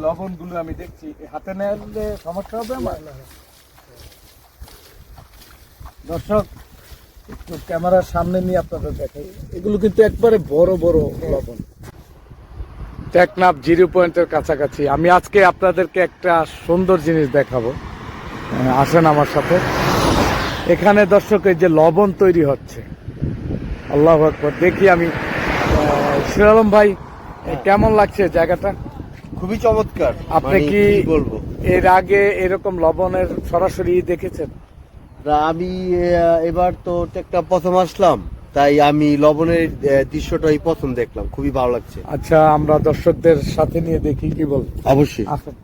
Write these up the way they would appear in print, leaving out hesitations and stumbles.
লবণগুলো আমি দেখছি, হাতে নিলে সমস্যা হবে আমার? দর্শক, একটু ক্যামেরার সামনে নিয়ে আপনাদের দেখাই, এগুলো কিন্তু একবারে বড় বড় লবণ। টেকনাফ 0 পয়েন্টের কাছাকাছি আমি আজকে আপনাদেরকে একটা সুন্দর জিনিস দেখাবো। আসেন আমার সাথে। এখানে দর্শক এই যে লবণ তৈরি হচ্ছে, আল্লাহু আকবার। দেখি আমি, শির আলম ভাই, কেমন লাগছে জায়গাটা? খুবই চমৎকার। আপনি কি বলবো, এর আগে এরকম লবণের সরাসরি দেখেছেন? আমি এবার তো একটা প্রথম আসলাম, তাই আমি লবণের দৃশ্যটাই প্রথম দেখলাম, খুবই ভালো লাগছে। আচ্ছা, আমরা দর্শকদের সাথে নিয়ে দেখি, কি বল? অবশ্যই। আসেন।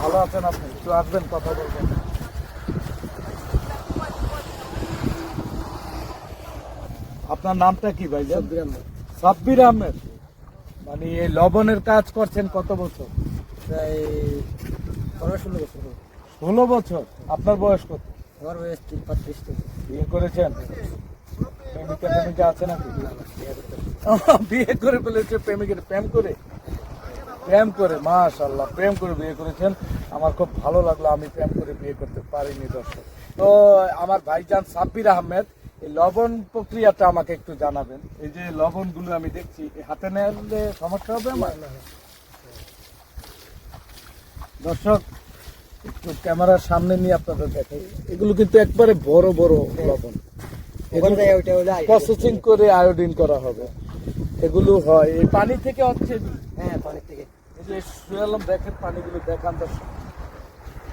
ভালো আছেন আপনি? একটু আসবেন, কথা বলবেন। আপনার নামটা কি ভাই? সাব্বির আহমেদ। মানে এই লবণের কাজ করছেন কত বছর? প্রায় 15-16 বছর। 16 বছর। আপনার বয়স কত? আমার বয়স 35 থেকে। বিয়ে করেছেন? প্রেমিকা প্রেমিকা আছে নাকি? বিয়ে করে ফেলেছে। প্রেমিকের প্রেম করে মাশাআল্লাহ, প্রেম করে বিয়ে করেছেন। আমার খুব ভালো লাগলো, আমি প্রেম করে বিয়ে করতে পারিনি দর্শক। তো আমার ভাইজান সাব্বির আহমেদ, এই লবণ প্রক্রিয়াটা আমাকে একটু জানাবেন। এই যে লবণগুলো আমি দেখছি, হাতে নিলে সমস্যা হবে আমার? দর্শক, একটু ক্যামেরার সামনে নিয়ে আপনাদের দেখাই, এগুলো কিন্তু একবারে বড় বড় লবণ। প্রসেসিং করে আয়োডিন করা হবে। এগুলো হয় এই পানি থেকে হচ্ছে? হ্যাঁ, পানি থেকে। এই যে সুয়ালম দেখেন, পানিগুলো দেখান দর্শক,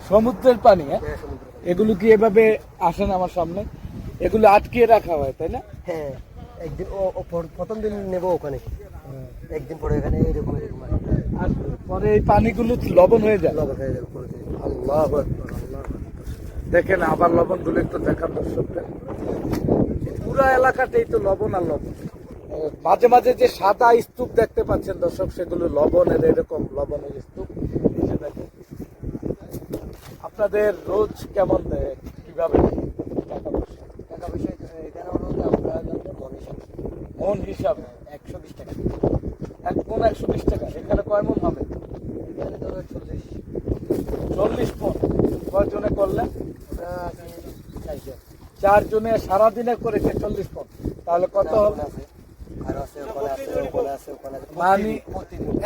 সমুদ্রের পানি। হ্যাঁ, এগুলো কি এভাবে আসেন আমার সামনে? এগুলো আটকিয়ে রাখা হয়, তাই না? হ্যাঁ, একদিন প্রথম দিন নেবো ওখানে, একদিন পরে এখানে এরকম আর পরে এই পানিগুলো লবণ হয়ে যায়। লবণ হয়ে যাবে পরে। আল্লাহু আকবার, আল্লাহু আকবার। দেখেন আবার লবণগুলো একটু দেখান দর্শকদের। পুরা এলাকাতেই তো লবণ আর লবণ। মাঝে মাঝে যে সাদা স্তূপ দেখতে পাচ্ছেন দর্শক, সেগুলো লবণের, এরকম লবণের স্তূপ। এই যে দেখেন, আপনাদের রোজ কেমন দেয়, কিভাবে টাকা পয়সা? টাকা পয়সা এখানে হলো যে আমরা মন হিসাবে 120 টাকা। এক মন 120 টাকা। এখানে কয় মন হবে? এখানে ধরো 40 মন। কয়জনে করলেন? ওটা আছে 4 জন। 4 জনে সারাদিনে করেছে 40 মন। তাহলে কত হবে? আর আছে ওখানে আছে, ওখানে আছে, ওখানে আছে। মানে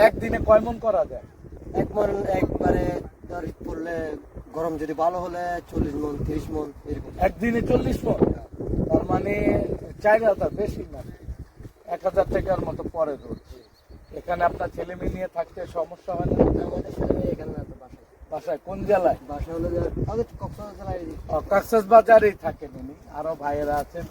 একদিনে কয় মন করা যায়? এক মন একবারে ধর পড়লে, গরম যদি ভালো হলে 40 মন 30 মন এরকম। একদিনে 40 মন, তার মানে 4000, বেশি না, 1000 টাকার মতো পরে রোজ। এখানে আপনার ছেলে মেয়ে নিয়ে থাকতে সমস্যা হয় না? আমাদের সাথে এখানে না তো বাসায়। বাসায় কোন জেলায়? বাসা হলো যে আগে কক্সবাজার জেলায়। কক্সবাজারেই থাকেন উনি, আরো ভাইয়েরা আছেন।